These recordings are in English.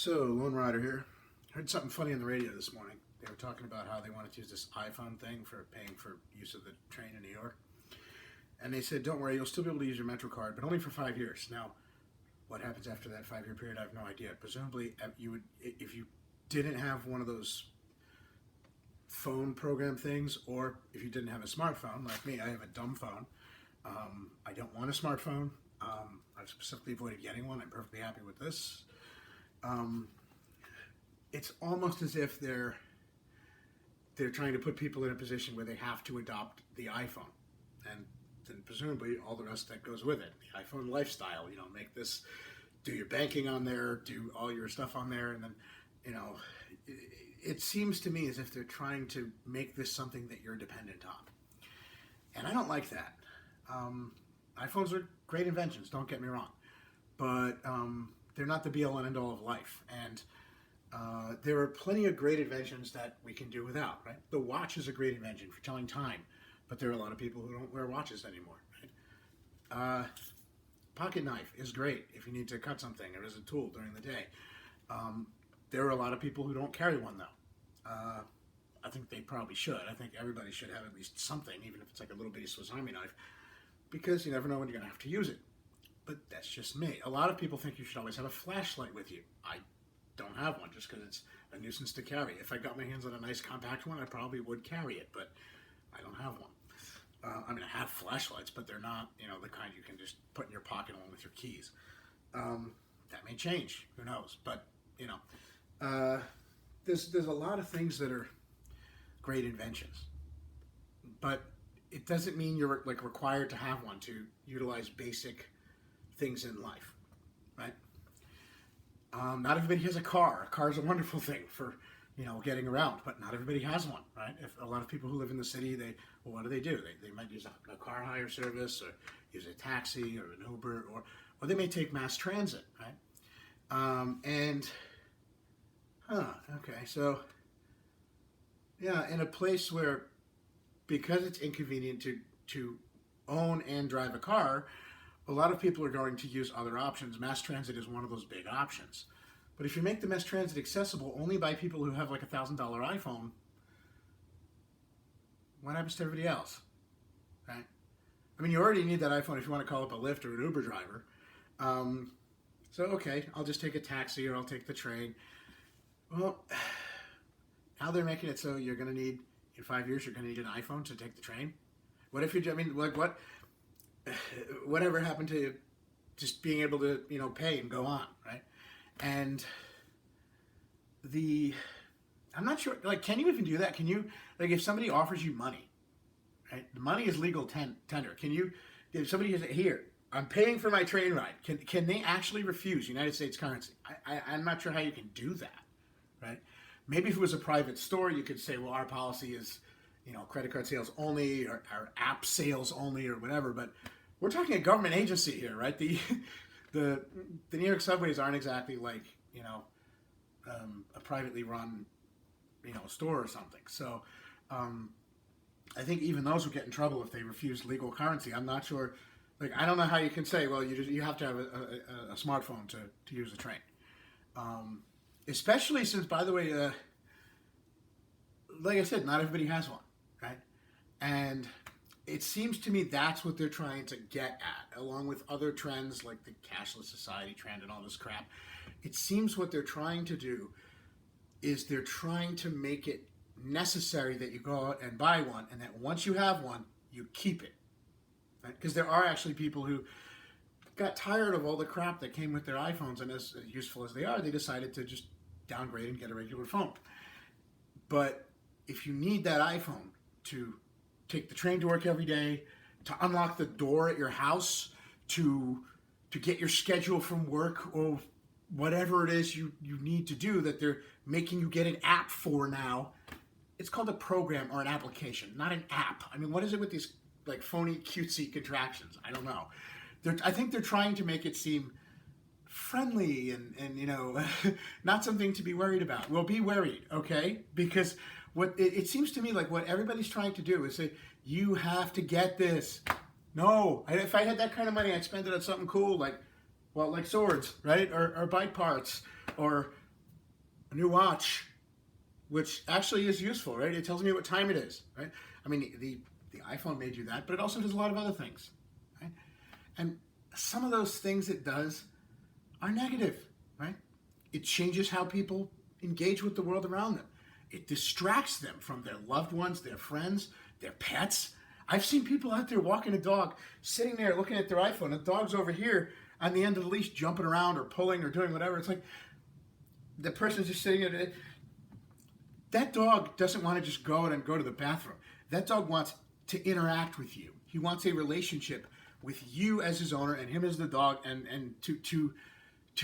So, Lone Rider here. Heard something funny on the radio this morning. They were talking about how they wanted to use this iPhone thing for paying for use of the train in New York. And they said, don't worry, you'll still be able to use your metrocard, but only for 5 years. Now, what happens after that 5-year period, I have no idea. Presumably, you would, if you didn't have one of those phone program things, or if you didn't have a smartphone, like me, I have a dumb phone. I don't want a smartphone. I've specifically avoided getting one. I'm perfectly happy with this. It's almost as if they're trying to put people in a position where they have to adopt the iPhone, and then presumably all the rest that goes with it, the iPhone lifestyle. Make this, do your banking on there, do all your stuff on there, and then, it seems to me as if they're trying to make this something that you're dependent on, and I don't like that. iPhones are great inventions, don't get me wrong, but they're not the be-all and end-all of life, and there are plenty of great inventions that we can do without, right? The watch is a great invention for telling time, but there are a lot of people who don't wear watches anymore, right? Pocket knife is great if you need to cut something or as a tool during the day. There are a lot of people who don't carry one, though. I think they probably should. I think everybody should have at least something, even if it's like a little bitty Swiss Army knife, because you never know when you're going to have to use it. But that's just me. A lot of people think you should always have a flashlight with you. I don't have one just because it's a nuisance to carry. If I got my hands on a nice compact one, I probably would carry it, but I don't have one. I have flashlights, but they're not, the kind you can just put in your pocket along with your keys. That may change. Who knows? But, there's a lot of things that are great inventions. But it doesn't mean you're required to have one to utilize basic things in life, right? Not everybody has a car. A car is a wonderful thing for, getting around, but not everybody has one, right? If a lot of people who live in the city, what do? They might use a car hire service, or use a taxi or an Uber, or they may take mass transit, right? Okay, so yeah, in a place where, because it's inconvenient to own and drive a car, a lot of people are going to use other options. Mass transit is one of those big options. But if you make the mass transit accessible only by people who have like $1,000 iPhone, what happens to everybody else? Right? You already need that iPhone if you want to call up a Lyft or an Uber driver. So, okay, I'll just take a taxi or I'll take the train. Well, now they're making it so you're going to need, in 5 years, you're going to need an iPhone to take the train. What if whatever happened to just being able to, pay and go on, right? And I'm not sure, can you even do that? Can you, if somebody offers you money, right? The money is legal tender. If somebody says, here, I'm paying for my train ride, can they actually refuse United States currency? I'm not sure how you can do that, right? Maybe if it was a private store, you could say, well, our policy is, credit card sales only, or app sales only, or whatever. But we're talking a government agency here, right? The New York subways aren't exactly like, a privately run, store or something. So I think even those would get in trouble if they refused legal currency. I'm not sure. I don't know how you can say, well, you have to have a smartphone to use the train. Especially since, by the way, like I said, not everybody has one, right? And it seems to me that's what they're trying to get at, along with other trends like the cashless society trend and all this crap. It seems what they're trying to do is they're trying to make it necessary that you go out and buy one, and that once you have one, you keep it, right? Because there are actually people who got tired of all the crap that came with their iPhones, and as useful as they are, they decided to just downgrade and get a regular phone. But if you need that iPhone to take the train to work every day, to unlock the door at your house, to get your schedule from work, or whatever it is you need to do that they're making you get an app for now, it's called a program or an application, not an app. What is it with these phony cutesy contractions? I don't know. I think they're trying to make it seem friendly and not something to be worried about. Well, be worried, okay? Because what it seems to me like what everybody's trying to do is say, you have to get this. No, if I had that kind of money, I'd spend it on something cool like swords, right? Or bike parts, or a new watch, which actually is useful, right? It tells me what time it is, right? I mean, the iPhone made you that, but it also does a lot of other things, right? And some of those things it does are negative, right? It changes how people engage with the world around them. It distracts them from their loved ones, their friends, their pets. I've seen people out there walking a dog, sitting there looking at their iPhone. The dog's over here on the end of the leash, jumping around or pulling or doing whatever. It's like the person's just sitting there. That dog doesn't want to just go and go to the bathroom. That dog wants to interact with you. He wants a relationship with you as his owner and him as the dog, and to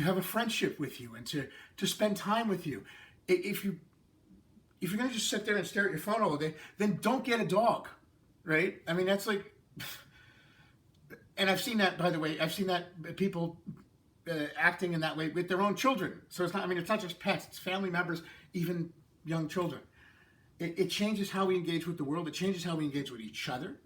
have a friendship with you and to spend time with you. If you're going to just sit there and stare at your phone all day, then don't get a dog, right? I mean, that's like, and I've seen that, by the way, I've seen that people acting in that way with their own children. So it's not, I mean, it's not just pets, it's family members, even young children. It changes how we engage with the world. It changes how we engage with each other.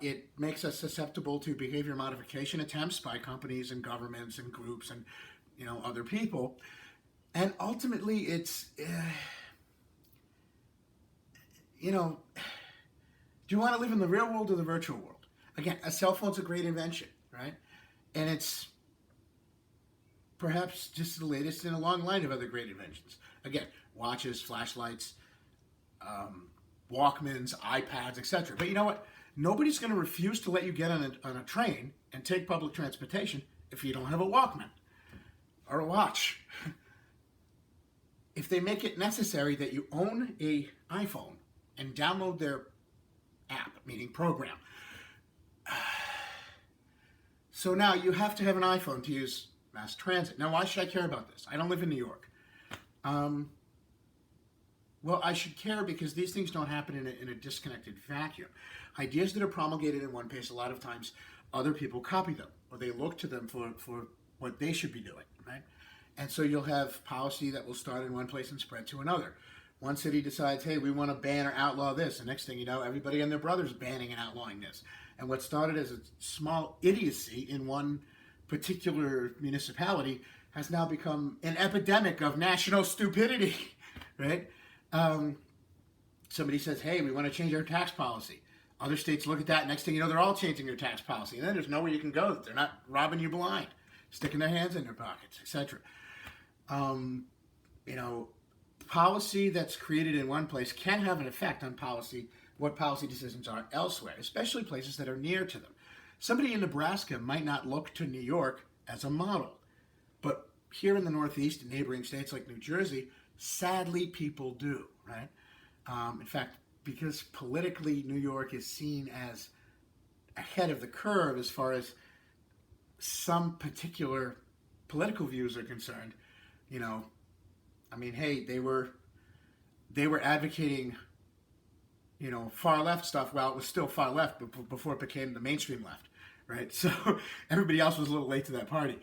It makes us susceptible to behavior modification attempts by companies and governments and groups and, other people. And ultimately, it's, do you want to live in the real world or the virtual world? Again, a cell phone's a great invention, right? And it's perhaps just the latest in a long line of other great inventions. Again, watches, flashlights, Walkmans, iPads, etc. But you know what? Nobody's going to refuse to let you get on a train and take public transportation if you don't have a Walkman or a watch. If they make it necessary that you own an iPhone and download their app, meaning program. So now you have to have an iPhone to use mass transit. Now, why should I care about this? I don't live in New York. Well, I should care because these things don't happen in a disconnected vacuum. Ideas that are promulgated in one place, a lot of times other people copy them, or they look to them for what they should be doing, right? And so you'll have policy that will start in one place and spread to another. One city decides, hey, we want to ban or outlaw this. The next thing you know, everybody and their brother's banning and outlawing this. And what started as a small idiocy in one particular municipality has now become an epidemic of national stupidity, right? Somebody says, hey, we want to change our tax policy. Other states look at that. Next thing you know, they're all changing their tax policy. And then there's nowhere you can go that they're not robbing you blind, sticking their hands in their pockets, etc. Policy that's created in one place can have an effect on what policy decisions are elsewhere, especially places that are near to them. Somebody in Nebraska might not look to New York as a model, but here in the Northeast and neighboring states like New Jersey, sadly, people do, right? In fact, because politically New York is seen as ahead of the curve as far as some particular political views are concerned, hey, they were advocating, far left stuff while it was still far left before it became the mainstream left, right? So everybody else was a little late to that party.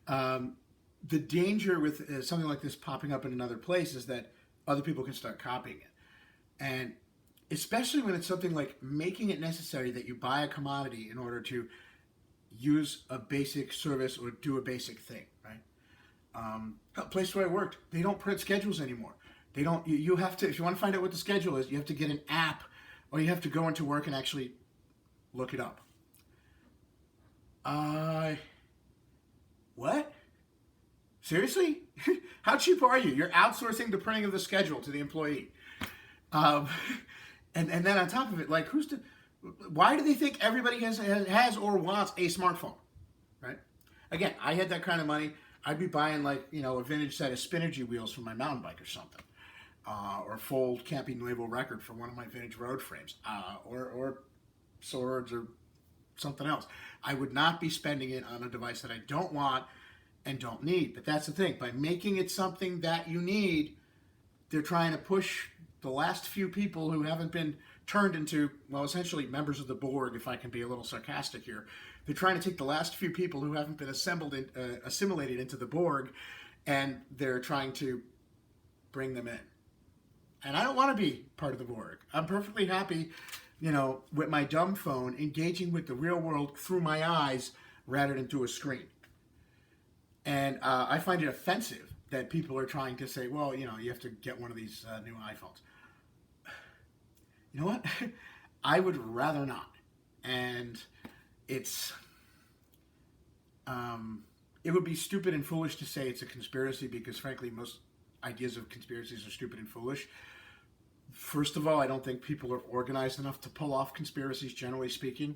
The danger with something like this popping up in another place is that other people can start copying it. And especially when it's something like making it necessary that you buy a commodity in order to use a basic service or do a basic thing, right? A place where I worked, they don't print schedules anymore. They don't. You have to, if you want to find out what the schedule is, you have to get an app, or you have to go into work and actually look it up. What? Seriously? How cheap are you? You're outsourcing the printing of the schedule to the employee. And then on top of it, like, why do they think everybody has or wants a smartphone, right? Again, I had that kind of money. I'd be buying a vintage set of Spinergy wheels for my mountain bike or something, or a full camping label record for one of my vintage road frames, or swords or something else. I would not be spending it on a device that I don't want and don't need. But that's the thing. By making it something that you need, they're trying to push the last few people who haven't been turned into, well, essentially members of the Borg, if I can be a little sarcastic here. They're trying to take the last few people who haven't been assimilated into the Borg, and they're trying to bring them in. And I don't want to be part of the Borg. I'm perfectly happy, with my dumb phone, engaging with the real world through my eyes rather than through a screen. And I find it offensive that people are trying to say, well, you have to get one of these new iPhones. You know what? I would rather not. And it's, it would be stupid and foolish to say it's a conspiracy because, frankly, most ideas of conspiracies are stupid and foolish. First of all, I don't think people are organized enough to pull off conspiracies, generally speaking.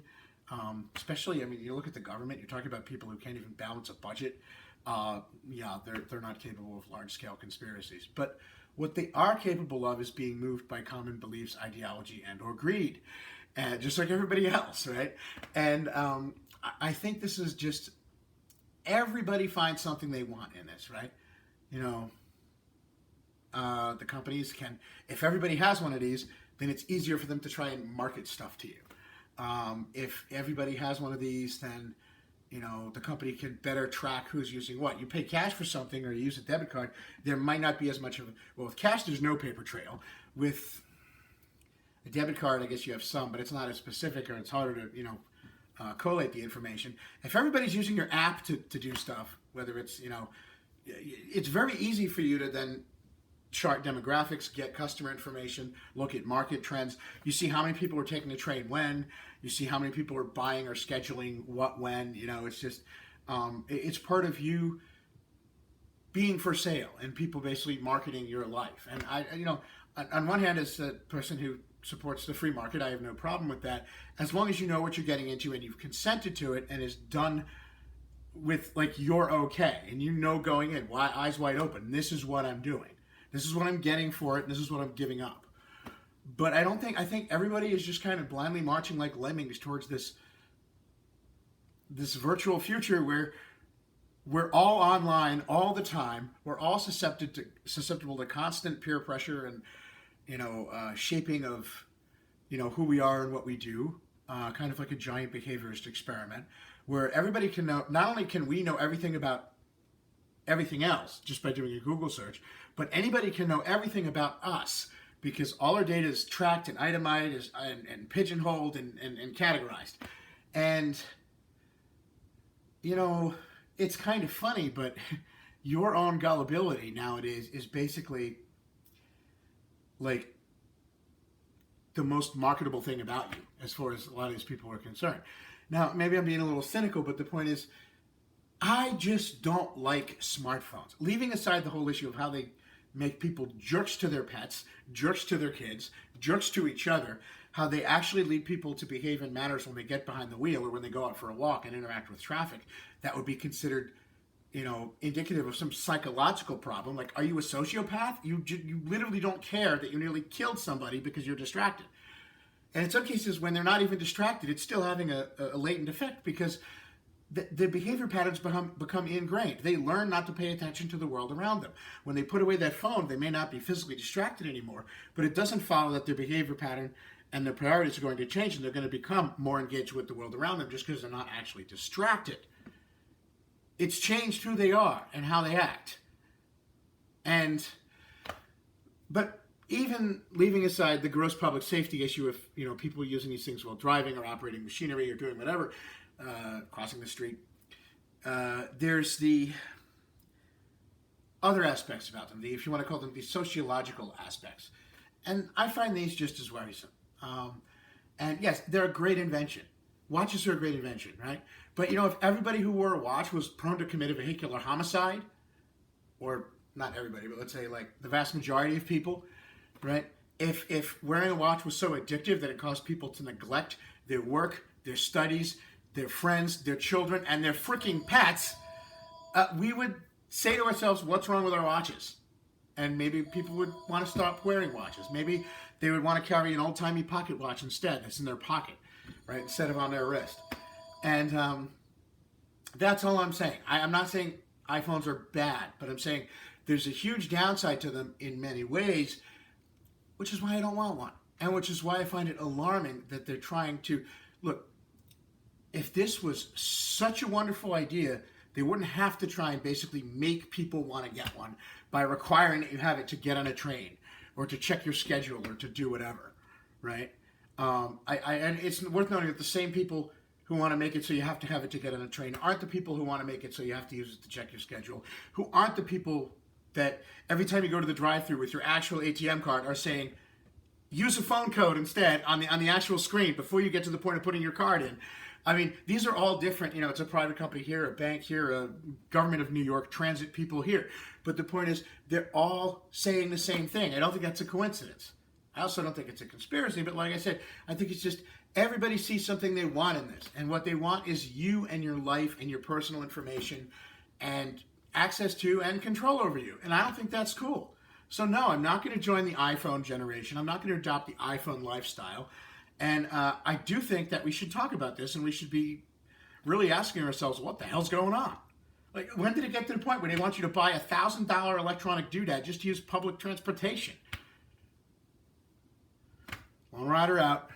Especially, I mean, you look at the government, you're talking about people who can't even balance a budget. Yeah, they're not capable of large-scale conspiracies. But what they are capable of is being moved by common beliefs, ideology, and or greed. Just like everybody else, right? And I think this is just, everybody finds something they want in this, right? The companies can, if everybody has one of these, then it's easier for them to try and market stuff to you. If everybody has one of these, then the company can better track who's using what. You pay cash for something or you use a debit card, there might not be as much of a, well, with cash, there's no paper trail. With a debit card, I guess you have some, but it's not as specific, or it's harder to, collate the information. If everybody's using your app to do stuff, whether it's, it's very easy for you to then chart demographics, get customer information, look at market trends. You see how many people are taking the train when, you see how many people are buying or scheduling what when, it's just, it's part of you being for sale and people basically marketing your life. And I on one hand, as a person who supports the free market, I have no problem with that, as long as you know what you're getting into and you've consented to it and is done with, like, you're okay, and going in, eyes wide open, this is what I'm doing. This is what I'm getting for it. This is what I'm giving up. But I think everybody is just kind of blindly marching like lemmings towards this virtual future where we're all online all the time. We're all susceptible to constant peer pressure and, shaping of, who we are and what we do. Kind of like a giant behaviorist experiment where everybody can know, not only can we know everything about everything else just by doing a Google search, but anybody can know everything about us because all our data is tracked and itemized and pigeonholed and categorized. And, it's kind of funny, but your own gullibility nowadays is basically like the most marketable thing about you as far as a lot of these people are concerned. Now, maybe I'm being a little cynical, but the point is, I just don't like smartphones. Leaving aside the whole issue of how they make people jerks to their pets, jerks to their kids, jerks to each other, how they actually lead people to behave in manners when they get behind the wheel or when they go out for a walk and interact with traffic, that would be considered, indicative of some psychological problem. Like, are you a sociopath? You literally don't care that you nearly killed somebody because you're distracted. And in some cases, when they're not even distracted, it's still having a latent effect because the behavior patterns become ingrained. They learn not to pay attention to the world around them. When they put away that phone, they may not be physically distracted anymore, but it doesn't follow that their behavior pattern and their priorities are going to change and they're going to become more engaged with the world around them just because they're not actually distracted. It's changed who they are and how they act. But even leaving aside the gross public safety issue of, people using these things while driving or operating machinery or doing whatever, crossing the street, there's the other aspects about them, if you want to call them the sociological aspects. And I find these just as worrisome. And yes, they're a great invention. Watches are a great invention, right? But, if everybody who wore a watch was prone to commit a vehicular homicide, or not everybody, but let's say like the vast majority of people, right? If wearing a watch was so addictive that it caused people to neglect their work, their studies, their friends, their children, and their freaking pets, we would say to ourselves, what's wrong with our watches? And maybe people would want to stop wearing watches. Maybe they would want to carry an old-timey pocket watch instead that's in their pocket, right, instead of on their wrist. And that's all I'm saying. I'm not saying iPhones are bad, but I'm saying there's a huge downside to them in many ways, which is why I don't want one. And which is why I find it alarming that they're trying to, look, if this was such a wonderful idea, they wouldn't have to try and basically make people want to get one by requiring that you have it to get on a train or to check your schedule or to do whatever, right? And it's worth noting that the same people who want to make it so you have to have it to get on a train aren't the people who want to make it so you have to use it to check your schedule, who aren't the people that every time you go to the drive-thru with your actual ATM card are saying, use a phone code instead on the actual screen before you get to the point of putting your card in. I mean, these are all different. You know, it's a private company here, a bank here, a government of New York, transit people here. But the point is, they're all saying the same thing. I don't think that's a coincidence. I also don't think it's a conspiracy, but like I said, I think it's just everybody sees something they want in this. And what they want is you and your life and your personal information and access to and control over you. And I don't think that's cool. So no, I'm not going to join the iPhone generation. I'm not going to adopt the iPhone lifestyle. And I do think that we should talk about this, and we should be really asking ourselves, what the hell's going on? Like, when did it get to the point where they want you to buy a $1,000 electronic doodad just to use public transportation? Lone Rider out.